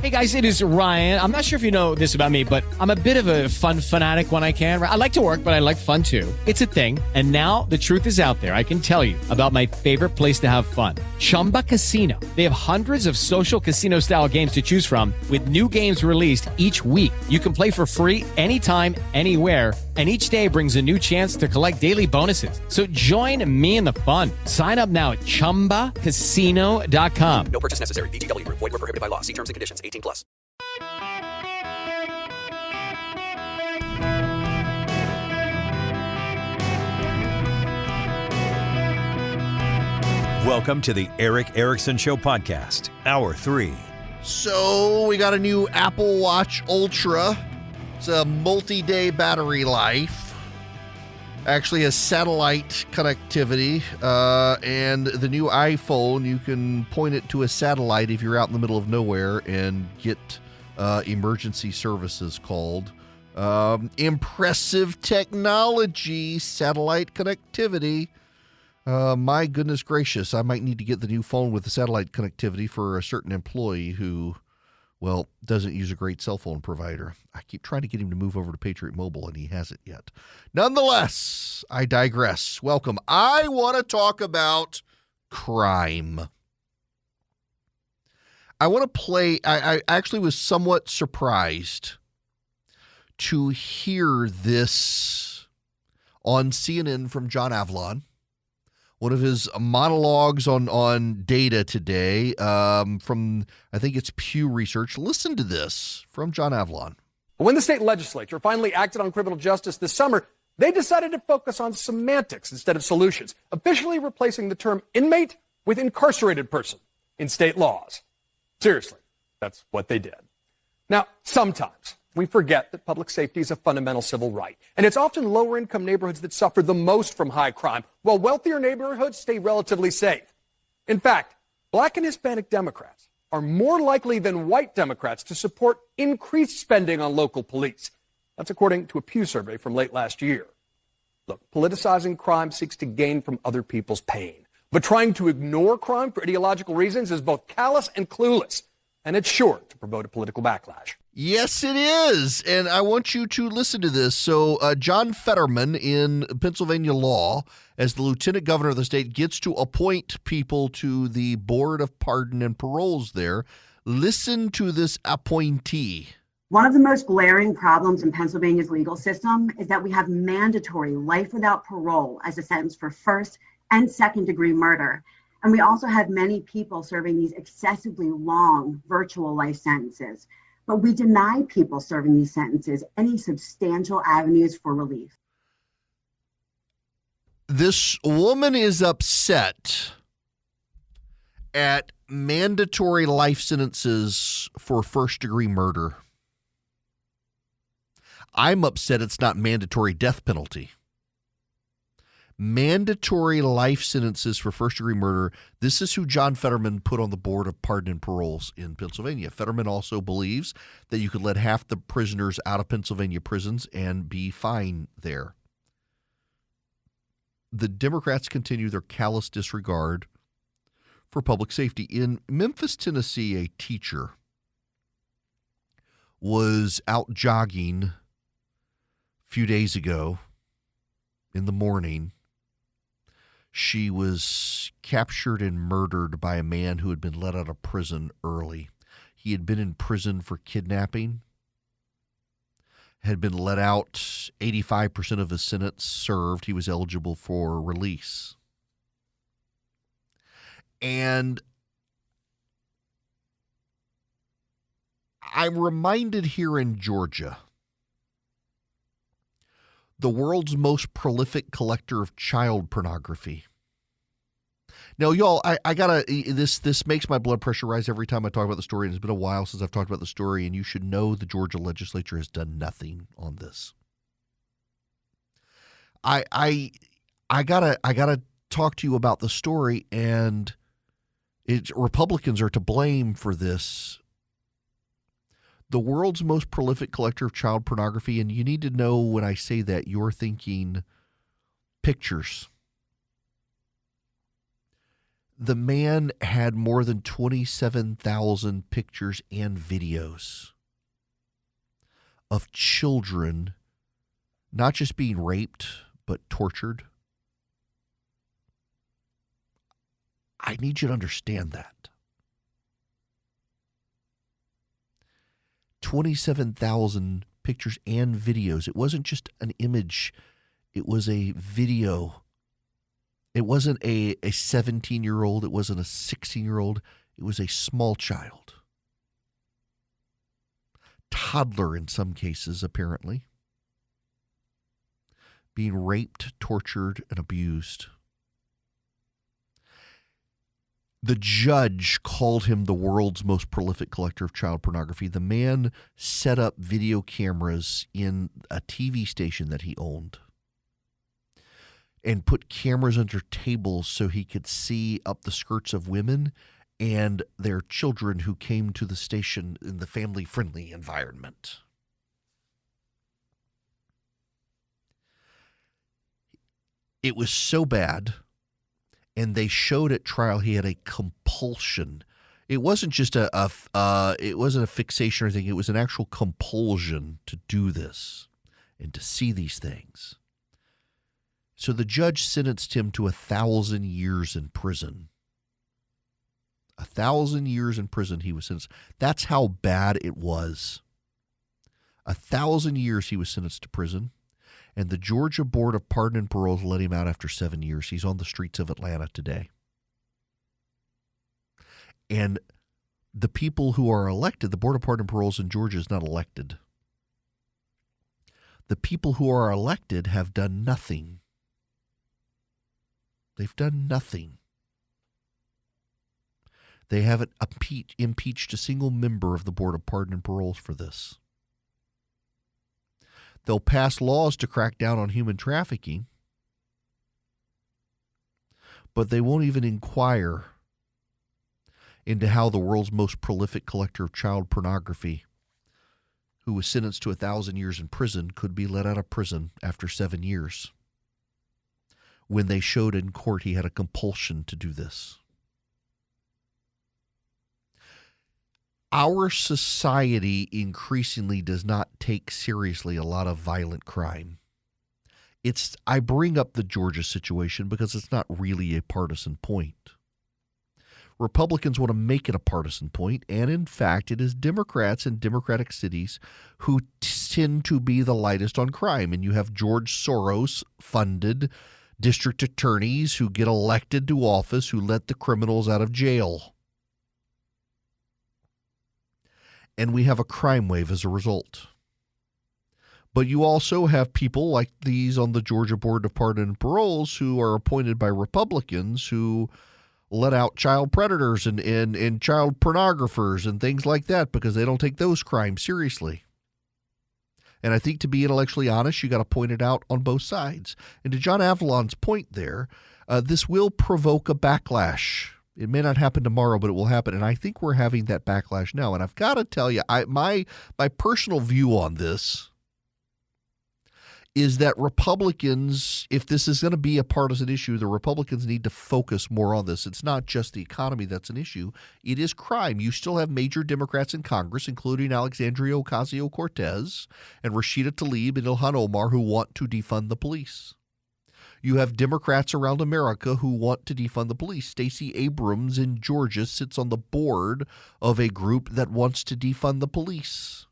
Hey guys, it is Ryan. I'm not sure if you know this about me, but I'm a bit of a fun fanatic when I can. I like to work, but I like fun too. It's a thing. And now the truth is out there. I can tell you about my favorite place to have fun. Chumba Casino. They have hundreds of social casino style games to choose from with new games released each week. You can play for free anytime, anywhere. And each day brings a new chance to collect daily bonuses. So join me in the fun. Sign up now at ChumbaCasino.com. No purchase necessary. VGW Group. Void where prohibited by law. See terms and conditions. 18+. Welcome to the Eric Erickson Show podcast, Hour 3. So we got a new Apple Watch Ultra. It's a multi-day battery life. Actually has satellite connectivity. And the new iPhone, you can point it to a satellite if you're out in the middle of nowhere and get emergency services called. Impressive technology, satellite connectivity. My goodness gracious, I might need to get the new phone with the satellite connectivity for a certain employee who, well, doesn't use a great cell phone provider. I keep trying to get him to move over to Patriot Mobile, and he hasn't yet. Nonetheless, I digress. Welcome. I want to talk about crime. I want to play, I actually was somewhat surprised to hear this on CNN from John Avlon. One of his monologues on data today from, I think it's Pew Research. Listen to this from John Avlon. When the state legislature finally acted on criminal justice this summer, they decided to focus on semantics instead of solutions, officially replacing the term inmate with incarcerated person in state laws. Seriously, that's what they did. Now, sometimes we forget that public safety is a fundamental civil right, and it's often lower-income neighborhoods that suffer the most from high crime, while wealthier neighborhoods stay relatively safe. In fact, Black and Hispanic Democrats are more likely than white Democrats to support increased spending on local police. That's according to a Pew survey from late last year. Look, politicizing crime seeks to gain from other people's pain, but trying to ignore crime for ideological reasons is both callous and clueless, and it's sure to promote a political backlash. Yes, it is. And I want you to listen to this. So John Fetterman in Pennsylvania law, as the lieutenant governor of the state, gets to appoint people to the Board of Pardon and Paroles there. Listen to this appointee. One of the most glaring problems in Pennsylvania's legal system is that we have mandatory life without parole as a sentence for first and second degree murder. And we also have many people serving these excessively long virtual life sentences. But we deny people serving these sentences any substantial avenues for relief. This woman is upset at mandatory life sentences for first-degree murder. I'm upset it's not mandatory death penalty. Mandatory life sentences for first-degree murder. This is who John Fetterman put on the Board of Pardon and Paroles in Pennsylvania. Fetterman also believes that you could let half the prisoners out of Pennsylvania prisons and be fine there. The Democrats continue their callous disregard for public safety. In Memphis, Tennessee, a teacher was out jogging a few days ago in the morning. She was captured and murdered by a man who had been let out of prison early. He had been in prison for kidnapping, had been let out, 85% of his sentence served. He was eligible for release. And I'm reminded here in Georgia, the world's most prolific collector of child pornography. Now, y'all, I gotta, this makes my blood pressure rise every time I talk about the story, and it's been a while since I've talked about the story, and you should know the Georgia legislature has done nothing on this. I gotta talk to you about the story, and Republicans are to blame for this. The world's most prolific collector of child pornography, and you need to know when I say that, you're thinking pictures. The man had more than 27,000 pictures and videos of children not just being raped, but tortured. I need you to understand that. 27,000 pictures and videos. It wasn't just an image. It was a video. It wasn't a 17-year-old. It wasn't a 16-year-old. It was a small child. Toddler in some cases, apparently. Being raped, tortured, and abused. The judge called him the world's most prolific collector of child pornography. The man set up video cameras in a TV station that he owned and put cameras under tables so he could see up the skirts of women and their children who came to the station in the family-friendly environment. It was so bad. And they showed at trial he had a compulsion. It wasn't just it wasn't a fixation or anything. It was an actual compulsion to do this and to see these things. So the judge sentenced him to 1,000 years in prison. 1,000 years in prison he was sentenced. That's how bad it was. 1,000 years he was sentenced to prison. And the Georgia Board of Pardon and Parole let him out after 7 years. He's on the streets of Atlanta today. And the people who are elected, the Board of Pardon and Paroles in Georgia is not elected. The people who are elected have done nothing. They've done nothing. They haven't impeached a single member of the Board of Pardon and Paroles for this. They'll pass laws to crack down on human trafficking, but they won't even inquire into how the world's most prolific collector of child pornography, who was sentenced to 1,000 years in prison, could be let out of prison after 7 years when they showed in court he had a compulsion to do this. Our society increasingly does not take seriously a lot of violent crime. I bring up the Georgia situation because it's not really a partisan point. Republicans want to make it a partisan point, and in fact, it is Democrats in Democratic cities who tend to be the lightest on crime. And you have George Soros-funded district attorneys who get elected to office who let the criminals out of jail. And we have a crime wave as a result. But you also have people like these on the Georgia Board of Pardon and Paroles who are appointed by Republicans who let out child predators and child pornographers and things like that because they don't take those crimes seriously. And I think to be intellectually honest, you got to point it out on both sides. And to John Avalon's point there, this will provoke a backlash. It may not happen tomorrow, but it will happen. And I think we're having that backlash now. And I've got to tell you, my personal view on this is that Republicans, if this is going to be a partisan issue, the Republicans need to focus more on this. It's not just the economy that's an issue. It is crime. You still have major Democrats in Congress, including Alexandria Ocasio-Cortez and Rashida Tlaib and Ilhan Omar, who want to defund the police. You have Democrats around America who want to defund the police. Stacey Abrams in Georgia sits on the board of a group that wants to defund the police.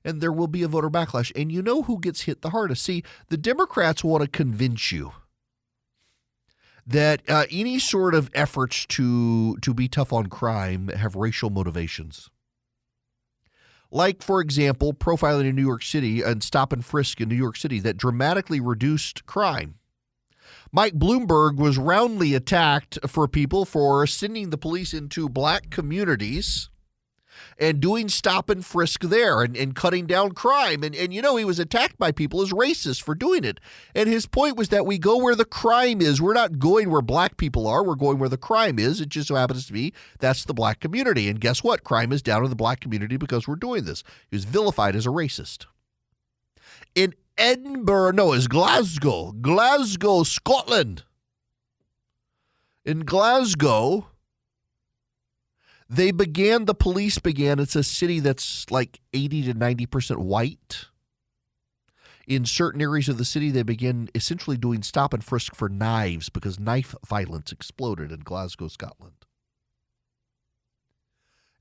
And there will be a voter backlash. And you know who gets hit the hardest? See, the Democrats want to convince you that any sort of efforts to be tough on crime have racial motivations. Like, for example, profiling in New York City and stop and frisk in New York City that dramatically reduced crime. Mike Bloomberg was roundly attacked for people for sending the police into black communities and doing stop and frisk there and cutting down crime. And you know, he was attacked by people as racist for doing it. And his point was that we go where the crime is. We're not going where black people are. We're going where the crime is. It just so happens to be that's the black community. And guess what? Crime is down in the black community because we're doing this. He was vilified as a racist. And Edinburgh. No, it's Glasgow. Glasgow, Scotland. In Glasgow, the police began, it's a city that's like 80 to 90% white. In certain areas of the city, they began essentially doing stop and frisk for knives because knife violence exploded in Glasgow, Scotland.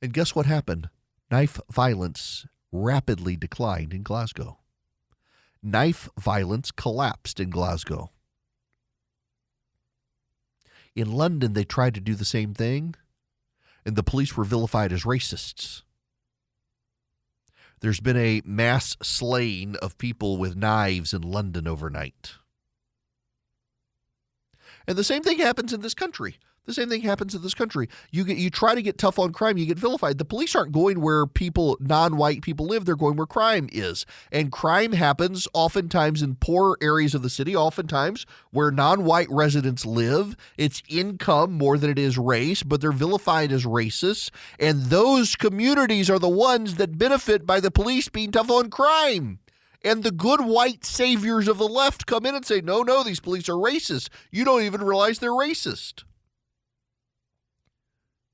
And guess what happened? Knife violence rapidly declined in Glasgow. Knife violence collapsed in Glasgow. In London, they tried to do the same thing, and the police were vilified as racists. There's been a mass slaying of people with knives in London overnight. And the same thing happens in this country. You try to get tough on crime, you get vilified. The police aren't going where non-white people live. They're going where crime is. And crime happens oftentimes in poor areas of the city, oftentimes where non-white residents live. It's income more than it is race, but they're vilified as racists. And those communities are the ones that benefit by the police being tough on crime. And the good white saviors of the left come in and say, no, these police are racist. You don't even realize they're racist.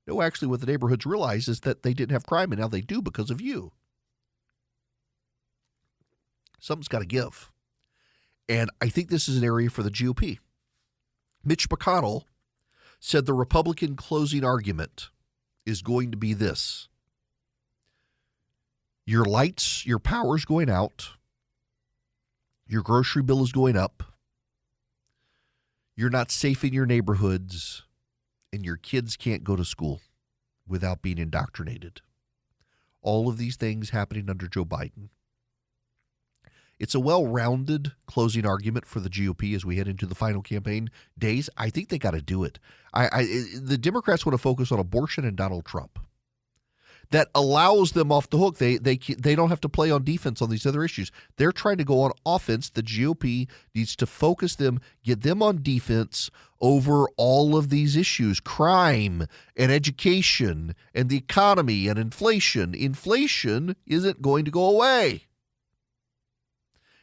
No, actually, what the neighborhoods realize is that they didn't have crime, and now they do because of you. Something's got to give. And I think this is an area for the GOP. Mitch McConnell said the Republican closing argument is going to be this. Your lights, your power's going out. Your grocery bill is going up. You're not safe in your neighborhoods. And your kids can't go to school without being indoctrinated. All of these things happening under Joe Biden. It's a well-rounded closing argument for the GOP as we head into the final campaign days. I think they got to do it. The Democrats want to focus on abortion and Donald Trump. That allows them off the hook. They don't have to play on defense on these other issues. They're trying to go on offense. The GOP needs to focus them, get them on defense over all of these issues, crime and education and the economy and inflation. Inflation isn't going to go away.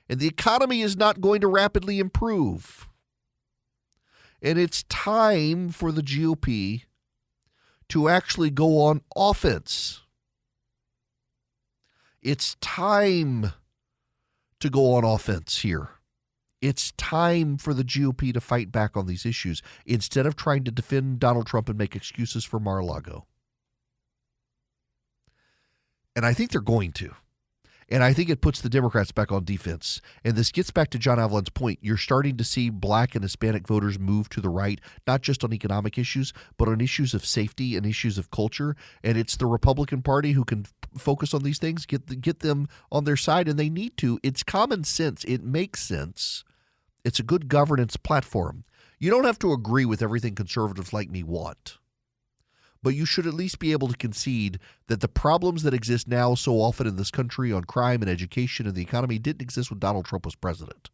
And the economy is not going to rapidly improve. And it's time for the GOP to actually go on offense. It's time to go on offense here. It's time for the GOP to fight back on these issues instead of trying to defend Donald Trump and make excuses for Mar-a-Lago. And I think they're going to. And I think it puts the Democrats back on defense. And this gets back to John Avlin's point. You're starting to see black and Hispanic voters move to the right, not just on economic issues, but on issues of safety and issues of culture. And it's the Republican Party who can focus on these things, get them on their side, and they need to. It's common sense. It makes sense. It's a good governance platform. You don't have to agree with everything conservatives like me want. But you should at least be able to concede that the problems that exist now so often in this country on crime and education and the economy didn't exist when Donald Trump was president.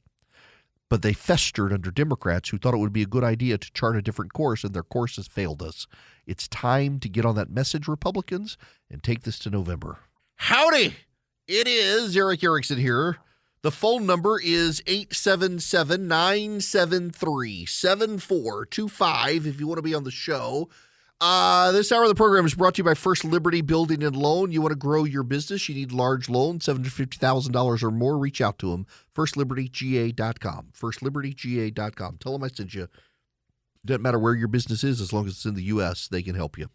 But they festered under Democrats who thought it would be a good idea to chart a different course, and their course has failed us. It's time to get on that message, Republicans, and take this to November. Howdy! It is Eric Erickson here. The phone number is 877-973-7425 if you want to be on the show. This hour of the program is brought to you by First Liberty Building and Loan. You want to grow your business, you need large loans, $750,000 or more. Reach out to them, firstlibertyga.com, firstlibertyga.com. Tell them I sent you. Doesn't matter where your business is, as long as it's in the U.S., they can help you.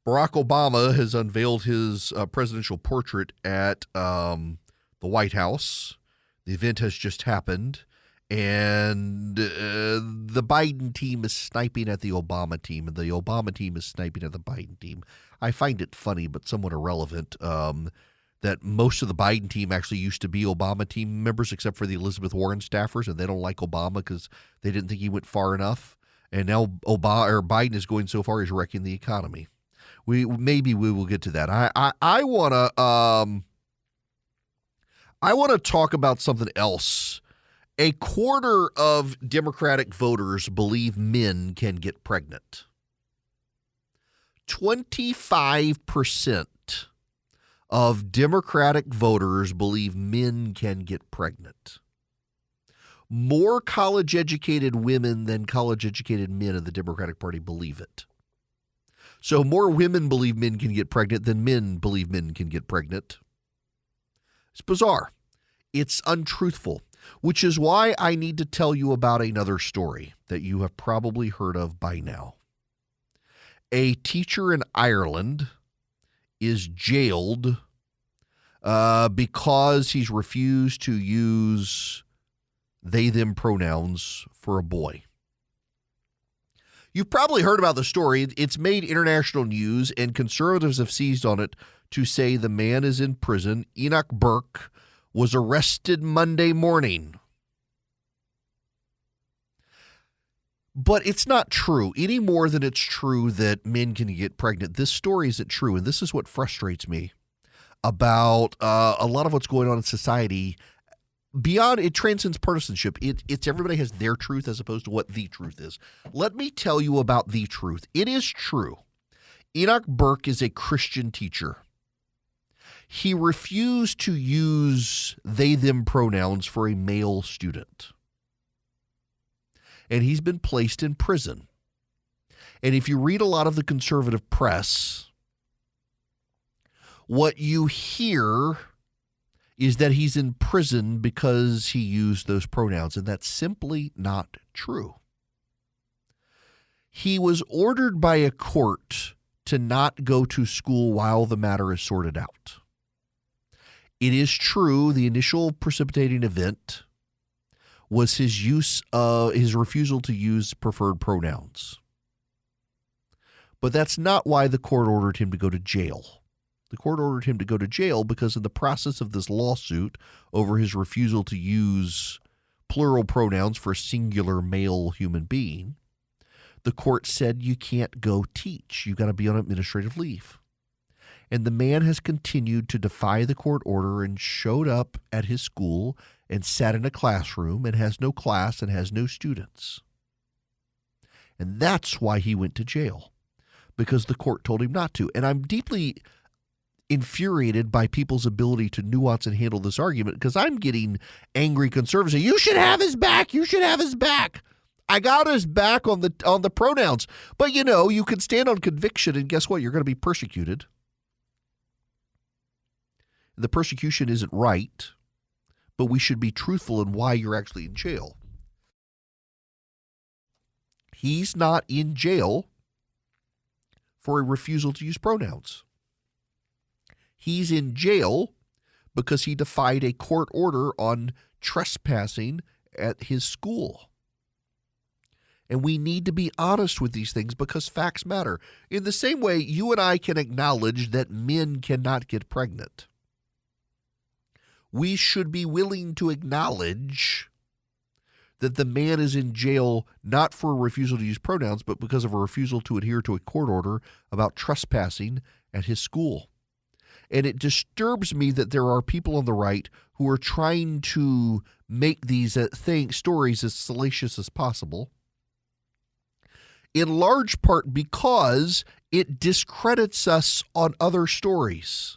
Barack Obama has unveiled his presidential portrait at the White House. The event has just happened. And the Biden team is sniping at the Obama team, and the Obama team is sniping at the Biden team. I find it funny, but somewhat irrelevant, that most of the Biden team actually used to be Obama team members, except for the Elizabeth Warren staffers, and they don't like Obama because they didn't think he went far enough. And now Biden is going so far he's wrecking the economy. Maybe we will get to that. I want to talk about something else. A quarter of Democratic voters believe men can get pregnant. 25% of Democratic voters believe men can get pregnant. More college-educated women than college-educated men in the Democratic Party believe it. So more women believe men can get pregnant than men believe men can get pregnant. It's bizarre. It's untruthful, which is why I need to tell you about another story that you have probably heard of by now. A teacher in Ireland is jailed because he's refused to use they-them pronouns for a boy. You've probably heard about the story. It's made international news, and conservatives have seized on it to say the man is in prison. Enoch Burke was arrested Monday morning. But it's not true any more than it's true that men can get pregnant. This story isn't true, and this is what frustrates me about a lot of what's going on in society. Beyond, it transcends partisanship. It's everybody has their truth as opposed to what the truth is. Let me tell you about the truth. It is true. Enoch Burke is a Christian teacher. He refused to use they-them pronouns for a male student. And he's been placed in prison. And if you read a lot of the conservative press, what you hear is that he's in prison because he used those pronouns, and that's simply not true. He was ordered by a court to not go to school while the matter is sorted out. It is true the initial precipitating event was his refusal to use preferred pronouns. But that's not why the court ordered him to go to jail. The court ordered him to go to jail because in the process of this lawsuit over his refusal to use plural pronouns for a singular male human being, the court said you can't go teach. You got to be on administrative leave. And the man has continued to defy the court order and showed up at his school and sat in a classroom and has no class and has no students. And that's why he went to jail, because the court told him not to. And I'm deeply infuriated by people's ability to nuance and handle this argument, because I'm getting angry conservatives saying, you should have his back. You should have his back. I got his back on the pronouns. But, you can stand on conviction, and guess what? You're going to be persecuted. The persecution isn't right, but we should be truthful in why you're actually in jail. He's not in jail for a refusal to use pronouns. He's in jail because he defied a court order on trespassing at his school. And we need to be honest with these things because facts matter. In the same way, you and I can acknowledge that men cannot get pregnant. We should be willing to acknowledge that the man is in jail not for a refusal to use pronouns, but because of a refusal to adhere to a court order about trespassing at his school. And it disturbs me that there are people on the right who are trying to make these stories as salacious as possible, in large part because it discredits us on other stories.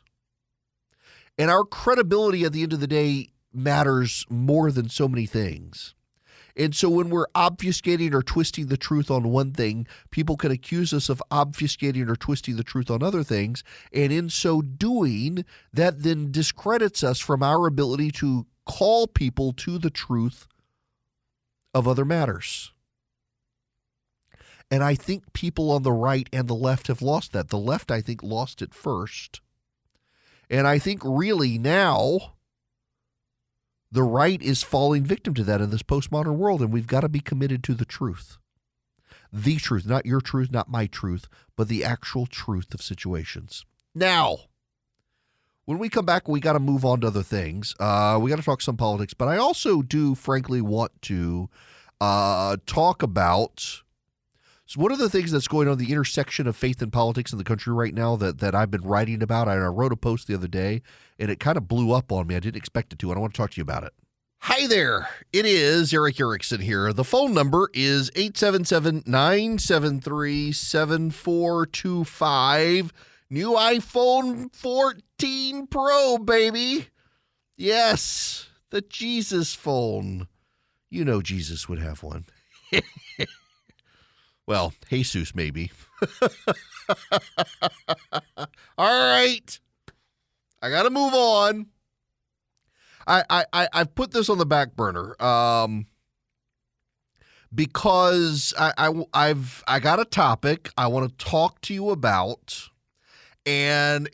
And our credibility at the end of the day matters more than so many things. And so when we're obfuscating or twisting the truth on one thing, people can accuse us of obfuscating or twisting the truth on other things. And in so doing, that then discredits us from our ability to call people to the truth of other matters. And I think people on the right and the left have lost that. The left, I think, lost it first. And I think really now the right is falling victim to that in this postmodern world, and we've got to be committed to the truth. The truth, not your truth, not my truth, but the actual truth of situations. Now, when we come back, we got to move on to other things. We got to talk some politics, but I also do frankly want to talk about one of the things that's going on, the intersection of faith and politics in the country right now that I've been writing about. I wrote a post the other day, and it kind of blew up on me. I didn't expect it to, and I want to talk to you about it. Hi there. It is Eric Erickson here. The phone number is 877-973-7425. New iPhone 14 Pro, baby. Yes, the Jesus phone. You know Jesus would have one. Well, Jesus maybe. All right. I got to move on. I've put this on the back burner because I got a topic I want to talk to you about. And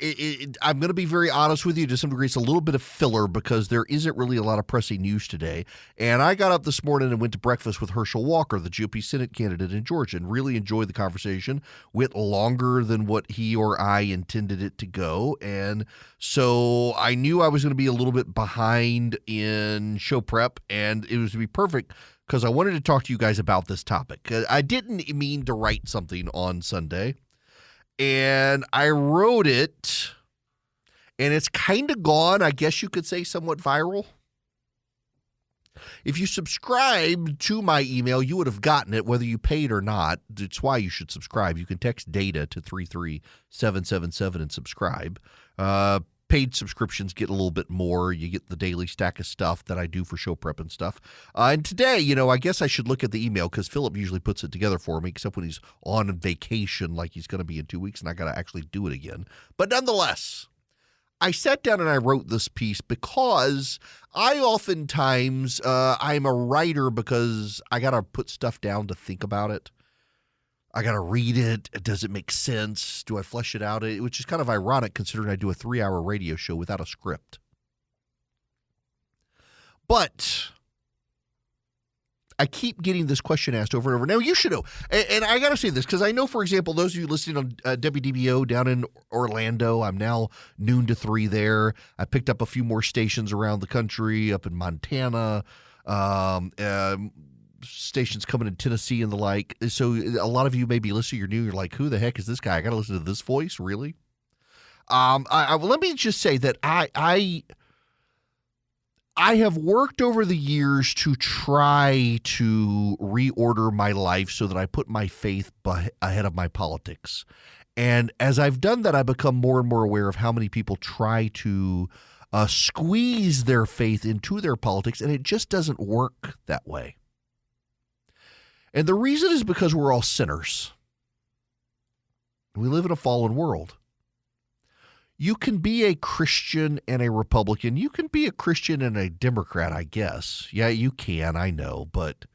I'm going to be very honest with you. To some degree, it's a little bit of filler because there isn't really a lot of pressing news today. And I got up this morning and went to breakfast with Herschel Walker, the GOP Senate candidate in Georgia, and really enjoyed the conversation. Went longer than what he or I intended it to go. And so I knew I was going to be a little bit behind in show prep, and it was to be perfect because I wanted to talk to you guys about this topic. I didn't mean to write something on Sunday. And I wrote it, and it's kind of gone, I guess you could say somewhat viral. If you subscribe to my email, you would have gotten it whether you paid or not. It's why you should subscribe. You can text DATA to 33777 and subscribe. Paid subscriptions get a little bit more. You get the daily stack of stuff that I do for show prep and stuff. And today, I guess I should look at the email because Philip usually puts it together for me, except when he's on vacation like he's going to be in 2 weeks, and I got to actually do it again. But nonetheless, I sat down and I wrote this piece because I oftentimes, I'm a writer because I got to put stuff down to think about it. I got to read it. Does it make sense? Do I flesh it out? Which is kind of ironic considering I do a 3-hour radio show without a script. But I keep getting this question asked over and over. Now, you should know, and I got to say this because I know, for example, those of you listening on WDBO down in Orlando, I'm now noon to 3 there. I picked up a few more stations around the country, up in Montana, stations coming in Tennessee and the like. So a lot of you may be listening, you're new, you're like, who the heck is this guy? I got to listen to this voice, really? Let me just say that I have worked over the years to try to reorder my life so that I put my faith ahead of my politics. And as I've done that, I become more and more aware of how many people try to squeeze their faith into their politics, and it just doesn't work that way. And the reason is because we're all sinners. We live in a fallen world. You can be a Christian and a Republican. You can be a Christian and a Democrat, I guess. Yeah, you can, I know, but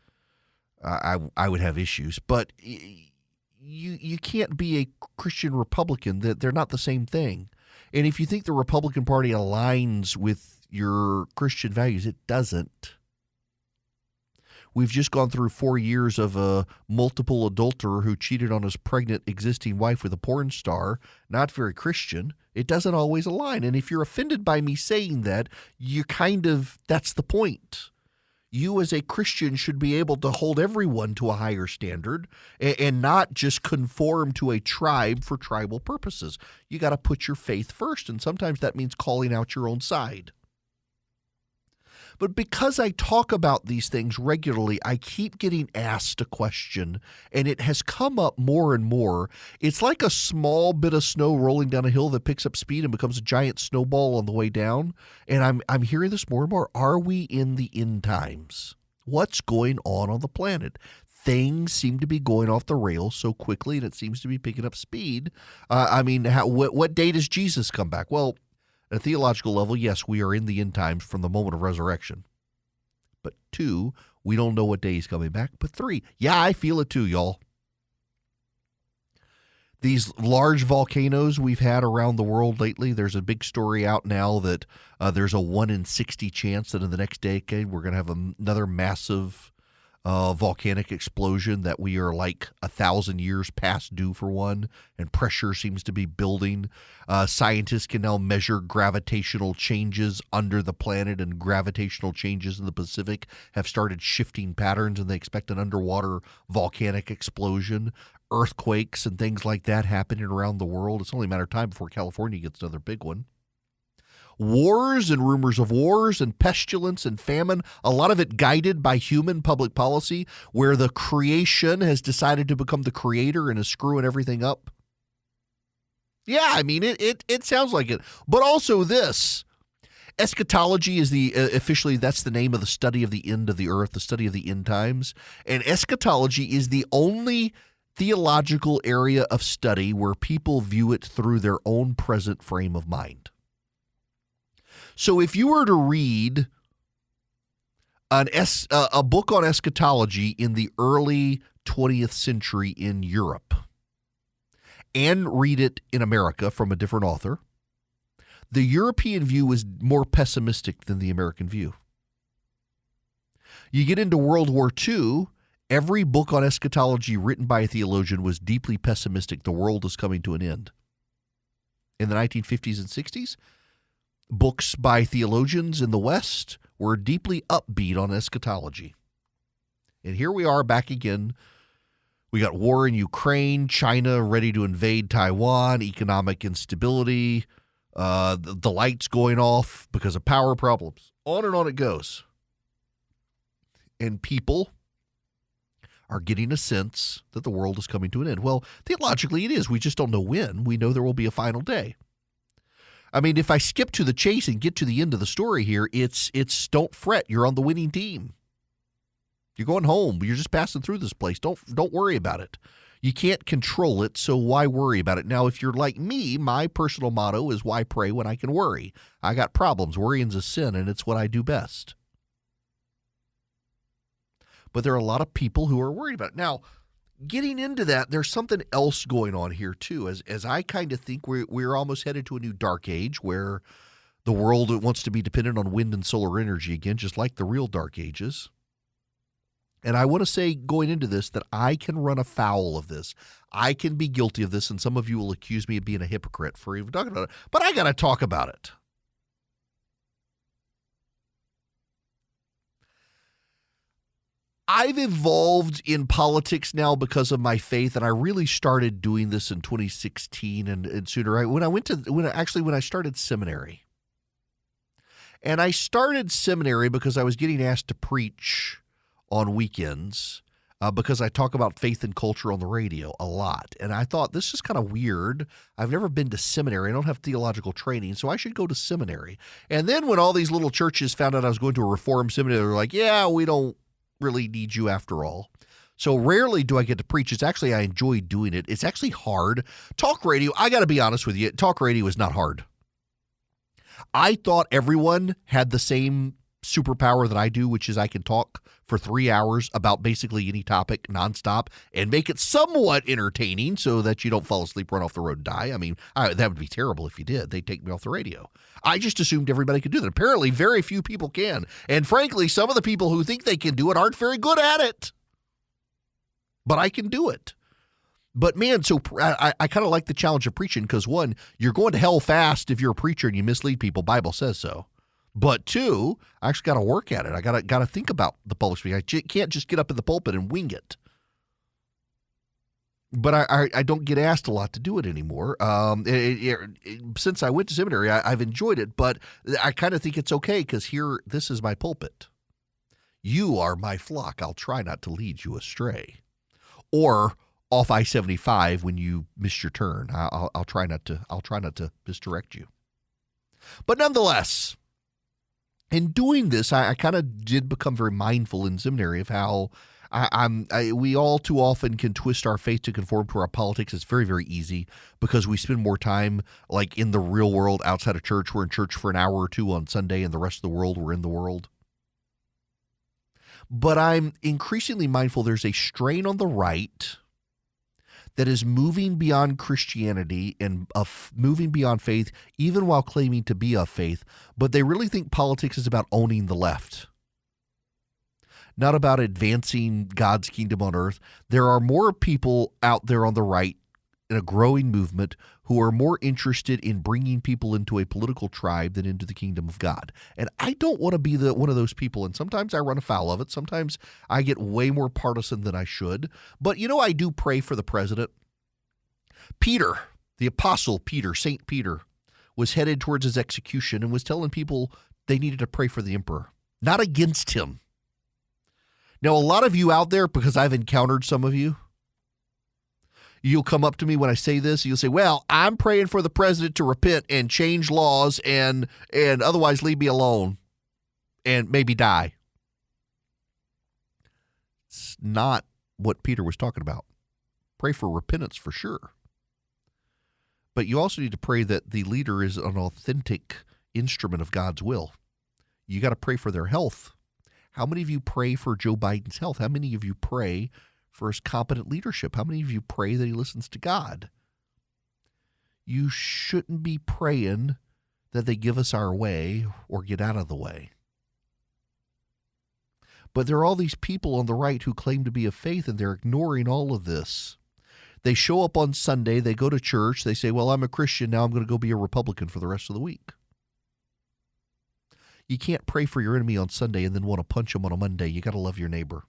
I would have issues. But you can't be a Christian Republican. They're not the same thing. And if you think the Republican Party aligns with your Christian values, it doesn't. We've just gone through 4 years of a multiple adulterer who cheated on his pregnant existing wife with a porn star. Not very Christian. It doesn't always align. And if you're offended by me saying that, that's the point. You as a Christian should be able to hold everyone to a higher standard and not just conform to a tribe for tribal purposes. You got to put your faith first, and sometimes that means calling out your own side. But because I talk about these things regularly, I keep getting asked a question, and it has come up more and more. It's like a small bit of snow rolling down a hill that picks up speed and becomes a giant snowball on the way down. And I'm hearing this more and more. Are we in the end times? What's going on the planet? Things seem to be going off the rails so quickly, and it seems to be picking up speed. What day does Jesus come back? Well, at a theological level, yes, we are in the end times from the moment of resurrection. But 2, we don't know what day he's coming back. But 3, yeah, I feel it too, y'all. These large volcanoes we've had around the world lately, there's a big story out now that there's a 1 in 60 chance that in the next decade we're going to have another massive volcanic explosion, that we are like 1,000 years past due for one, and pressure seems to be building. Scientists can now measure gravitational changes under the planet, and gravitational changes in the Pacific have started shifting patterns, and they expect an underwater volcanic explosion. Earthquakes and things like that happening around the world. It's only a matter of time before California gets another big one. Wars and rumors of wars and pestilence and famine, a lot of it guided by human public policy, where the creation has decided to become the creator and is screwing everything up. Yeah, I mean, it sounds like it. But also this. Eschatology is officially, that's the name of the study of the end of the earth, the study of the end times. And eschatology is the only theological area of study where people view it through their own present frame of mind. So if you were to read a book on eschatology in the early 20th century in Europe and read it in America from a different author, the European view was more pessimistic than the American view. You get into World War II, every book on eschatology written by a theologian was deeply pessimistic. The world is coming to an end. In the 1950s and 60s, books by theologians in the West were deeply upbeat on eschatology. And here we are back again. We got war in Ukraine, China ready to invade Taiwan, economic instability, the lights going off because of power problems. On and on it goes. And people are getting a sense that the world is coming to an end. Well, theologically it is. We just don't know when. We know there will be a final day. I mean, if I skip to the chase and get to the end of the story here, it's don't fret. You're on the winning team. You're going home. You're just passing through this place. Don't worry about it. You can't control it, so why worry about it? Now, if you're like me, my personal motto is why pray when I can worry? I got problems. Worrying's a sin, and it's what I do best. But there are a lot of people who are worried about it. Now, getting into that, there's something else going on here, too. As I kind of think we're almost headed to a new dark age where the world wants to be dependent on wind and solar energy again, just like the real dark ages. And I want to say going into this that I can run afoul of this. I can be guilty of this, and some of you will accuse me of being a hypocrite for even talking about it. But I got to talk about it. I've evolved in politics now because of my faith, and I really started doing this in 2016 and sooner. When I started seminary. And I started seminary because I was getting asked to preach on weekends because I talk about faith and culture on the radio a lot. And I thought, this is kind of weird. I've never been to seminary. I don't have theological training, so I should go to seminary. And then when all these little churches found out I was going to a Reformed seminary, they were like, yeah, we don't really need you after all. So rarely do I get to preach. I enjoy doing it. It's actually hard. Talk radio, I got to be honest with you, talk radio is not hard. I thought everyone had the same superpower that I do, which is I can talk for 3 hours about basically any topic nonstop and make it somewhat entertaining so that you don't fall asleep, run off the road, and die. I mean, that would be terrible if you did. They'd take me off the radio. I just assumed everybody could do that. Apparently, very few people can. And frankly, some of the people who think they can do it aren't very good at it. But I can do it. But man, so I kind of like the challenge of preaching because one, you're going to hell fast if you're a preacher and you mislead people. Bible says so. But two, I actually got to work at it. I got to think about the public speaking. I can't just get up in the pulpit and wing it. But I don't get asked a lot to do it anymore. Since I went to seminary, I've enjoyed it. But I kind of think it's okay because this is my pulpit. You are my flock. I'll try not to lead you astray. Or off I-75 when you miss your turn. I'll try not to misdirect you. But nonetheless, in doing this, I kind of did become very mindful in seminary of how we all too often can twist our faith to conform to our politics. It's very, very easy because we spend more time like in the real world outside of church. We're in church for an hour or two on Sunday, and the rest of the world, we're in the world. But I'm increasingly mindful there's a strain on the right that is moving beyond Christianity and moving beyond faith, even while claiming to be of faith. But they really think politics is about owning the left, not about advancing God's kingdom on earth. There are more people out there on the right in a growing movement who are more interested in bringing people into a political tribe than into the kingdom of God. And I don't want to be one of those people. And sometimes I run afoul of it. Sometimes I get way more partisan than I should. But, I do pray for the president. Peter, the apostle Peter, St. Peter, was headed towards his execution and was telling people they needed to pray for the emperor, not against him. Now, a lot of you out there, because I've encountered some of you, You'll come up to me when I say this, and you'll say, well, I'm praying for the president to repent and change laws and otherwise leave me alone and maybe die. It's not what Peter was talking about. Pray for repentance for sure. But you also need to pray that the leader is an authentic instrument of God's will. You got to pray for their health. How many of you pray for Joe Biden's health? How many of you pray for his competent leadership? How many of you pray that he listens to God? You shouldn't be praying that they give us our way or get out of the way. But there are all these people on the right who claim to be of faith, and they're ignoring all of this. They show up on Sunday, they go to church, they say, well, I'm a Christian, now I'm going to go be a Republican for the rest of the week. You can't pray for your enemy on Sunday and then want to punch him on a Monday. You got to love your neighbor.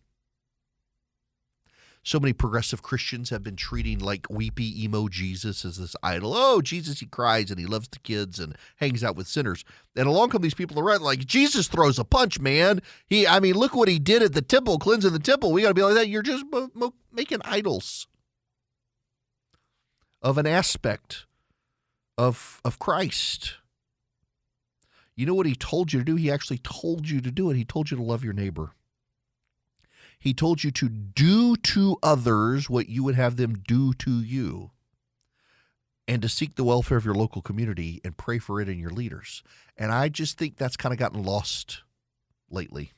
So many progressive Christians have been treating like weepy emo Jesus as this idol. Oh, Jesus, he cries and he loves the kids and hangs out with sinners. And along come these people around like, Jesus throws a punch, man. Look what he did at the temple, cleansing the temple. We got to be like that. You're just making idols of an aspect of Christ. You know what he told you to do? He actually told you to do it. He told you to love your neighbor. He told you to do to others what you would have them do to you, and to seek the welfare of your local community and pray for it in your leaders. And I just think that's kind of gotten lost lately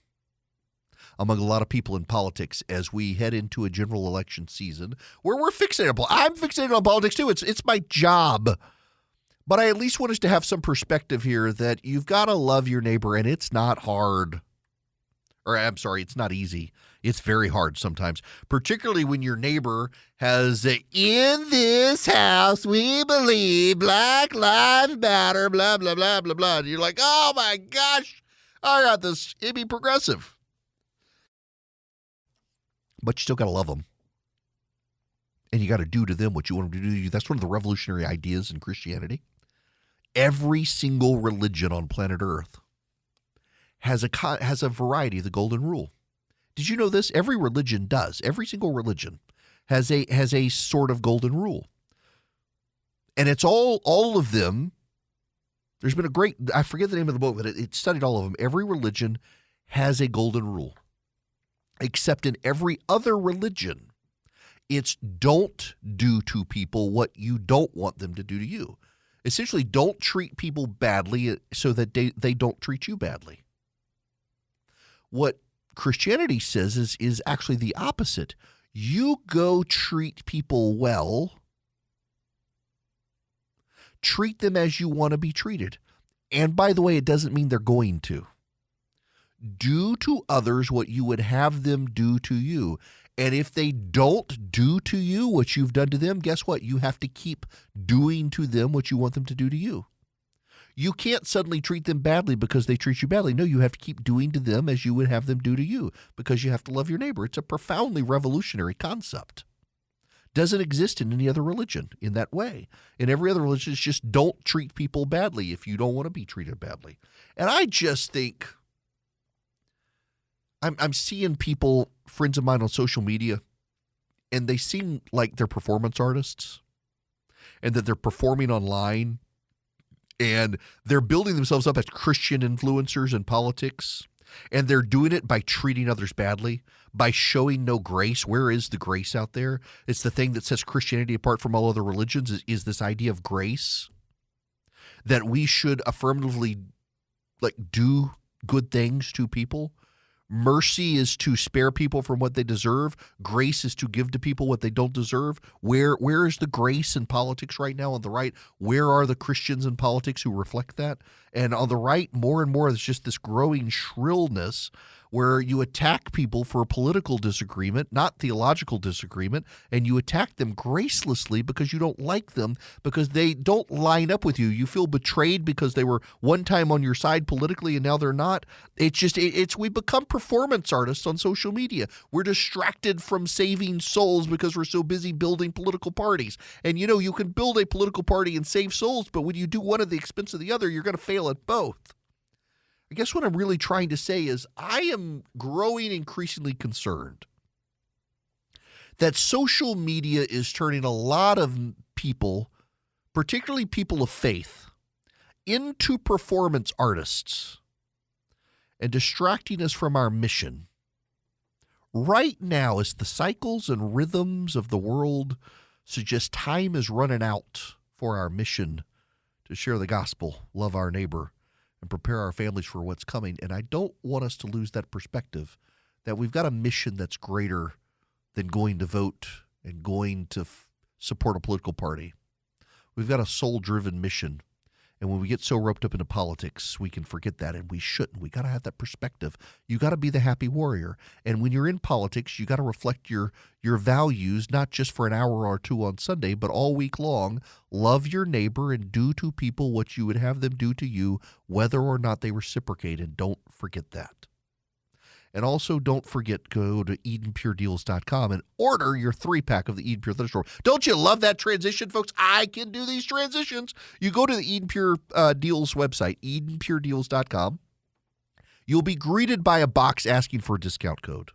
among a lot of people in politics as we head into a general election season where we're fixated on. I'm fixated on politics too. It's my job. But I at least want us to have some perspective here that you've got to love your neighbor, and it's not hard. Or I'm sorry, it's not easy. It's very hard sometimes, particularly when your neighbor has in this house, we believe Black Lives Matter, blah, blah, blah, blah, blah. And you're like, oh my gosh, I got this. It'd be progressive. But you still got to love them. And you got to do to them what you want them to do to you. That's one of the revolutionary ideas in Christianity. Every single religion on planet Earth has a variety of the golden rule. Did you know this? Every religion does. Every single religion has a sort of golden rule. And it's all of them. There's been I forget the name of the book, but it studied all of them. Every religion has a golden rule. Except in every other religion, it's don't do to people what you don't want them to do to you. Essentially, don't treat people badly so that they don't treat you badly. What Christianity says is actually the opposite. You go treat people well. Treat them as you want to be treated. And by the way, it doesn't mean they're going to. Do to others what you would have them do to you. And if they don't do to you what you've done to them, guess what? You have to keep doing to them what you want them to do to you. You can't suddenly treat them badly because they treat you badly. No, you have to keep doing to them as you would have them do to you because you have to love your neighbor. It's a profoundly revolutionary concept. Doesn't exist in any other religion in that way. In every other religion, it's just don't treat people badly if you don't want to be treated badly. And I just think I'm seeing people, friends of mine on social media, and they seem like they're performance artists and that they're performing online and they're building themselves up as Christian influencers in politics, and they're doing it by treating others badly, by showing no grace. Where is the grace out there? It's the thing that sets Christianity apart from all other religions is this idea of grace, that we should affirmatively do good things to people. Mercy is to spare people from what they deserve. Grace is to give to people what they don't deserve. Where is the grace in politics right now on the right? Where are the Christians in politics who reflect that? And on the right, more and more, there's just this growing shrillness where you attack people for a political disagreement, not theological disagreement, and you attack them gracelessly because you don't like them, because they don't line up with you. You feel betrayed because they were one time on your side politically and now they're not. We become performance artists on social media. We're distracted from saving souls because we're so busy building political parties. And you can build a political party and save souls, but when you do one at the expense of the other, you're going to fail at both. I guess what I'm really trying to say is I am growing increasingly concerned that social media is turning a lot of people, particularly people of faith, into performance artists and distracting us from our mission. Right now, as the cycles and rhythms of the world suggest time is running out for our mission to share the gospel, love our neighbor, and prepare our families for what's coming. And I don't want us to lose that perspective that we've got a mission that's greater than going to vote and going to support a political party. We've got a soul-driven mission. And when we get so roped up into politics, we can forget that, and we shouldn't. We got to have that perspective. You got to be the happy warrior. And when you're in politics, you got to reflect your values, not just for an hour or two on Sunday, but all week long. Love your neighbor and do to people what you would have them do to you, whether or not they reciprocate. And don't forget that. And also, don't forget, go to EdenPureDeals.com and order your 3-pack of the Eden Pure Thunderstorm. Don't you love that transition, folks? I can do these transitions. You go to the Eden Pure Deals website, EdenPureDeals.com. You'll be greeted by a box asking for a discount code.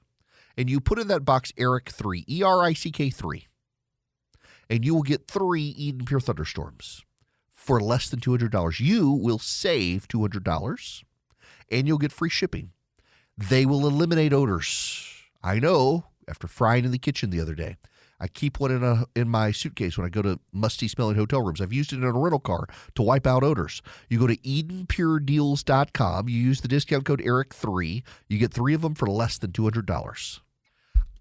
And you put in that box ERICK3, ERICK3. And you will get 3 Eden Pure Thunderstorms for less than $200. You will save $200, and you'll get free shipping. They will eliminate odors. I know, after frying in the kitchen the other day. I keep one in my suitcase when I go to musty-smelling hotel rooms. I've used it in a rental car to wipe out odors. You go to EdenPureDeals.com. You use the discount code ERICK3. You get 3 of them for less than $200.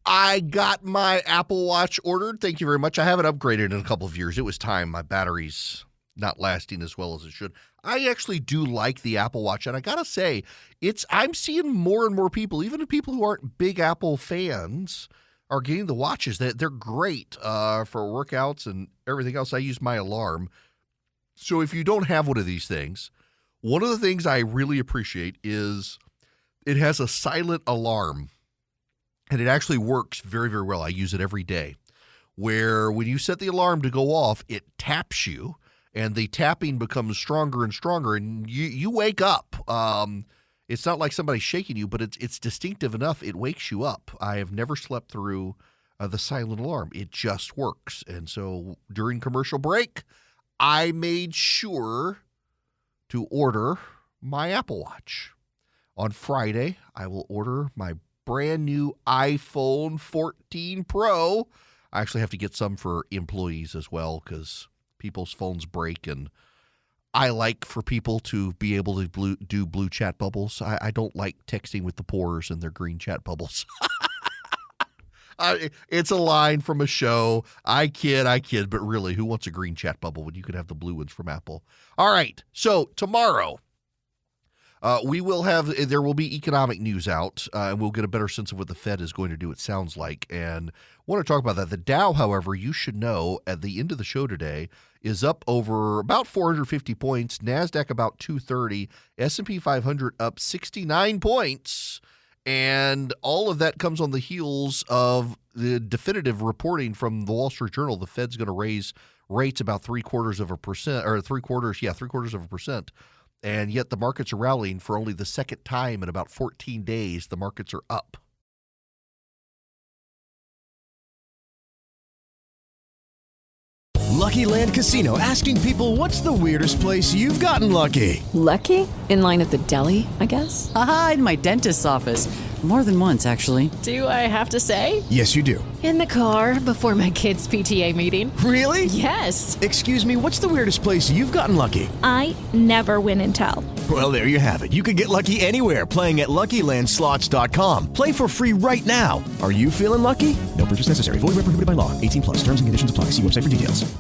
I got my Apple Watch ordered. Thank you very much. I haven't upgraded in a couple of years. It was time. My battery's not lasting as well as it should. I actually do like the Apple Watch, and I gotta say, I'm seeing more and more people, even people who aren't big Apple fans, are getting the watches. They're great for workouts and everything else. I use my alarm. So if you don't have one of these things, one of the things I really appreciate is it has a silent alarm, and it actually works very, very well. I use it every day, where when you set the alarm to go off, it taps you, and the tapping becomes stronger and stronger, and you wake up. It's not like somebody's shaking you, but it's distinctive enough. It wakes you up. I have never slept through the silent alarm. It just works. And so during commercial break, I made sure to order my Apple Watch. On Friday, I will order my brand new iPhone 14 Pro. I actually have to get some for employees as well because people's phones break, and I like for people to be able to do blue chat bubbles. I don't like texting with the pores and their green chat bubbles. It's a line from a show. I kid, but really, who wants a green chat bubble when you could have the blue ones from Apple? All right, so tomorrow there will be economic news out, and we'll get a better sense of what the Fed is going to do, it sounds like. And I want to talk about that. The Dow, however, you should know at the end of the show today, is up over about 450 points. NASDAQ about 230. S&P 500 up 69 points. And all of that comes on the heels of the definitive reporting from the Wall Street Journal. The Fed's going to raise rates about 0.75%. And yet the markets are rallying for only the second time in about 14 days. The markets are up. Lucky Land Casino, asking people, what's the weirdest place you've gotten lucky? Lucky? In line at the deli, I guess? Aha, in my dentist's office. More than once, actually. Do I have to say? Yes, you do. In the car before my kids' PTA meeting. Really? Yes. Excuse me, what's the weirdest place you've gotten lucky? I never win and tell. Well, there you have it. You can get lucky anywhere, playing at LuckyLandSlots.com. Play for free right now. Are you feeling lucky? No purchase necessary. Void where prohibited by law. 18+. Terms and conditions apply. See website for details.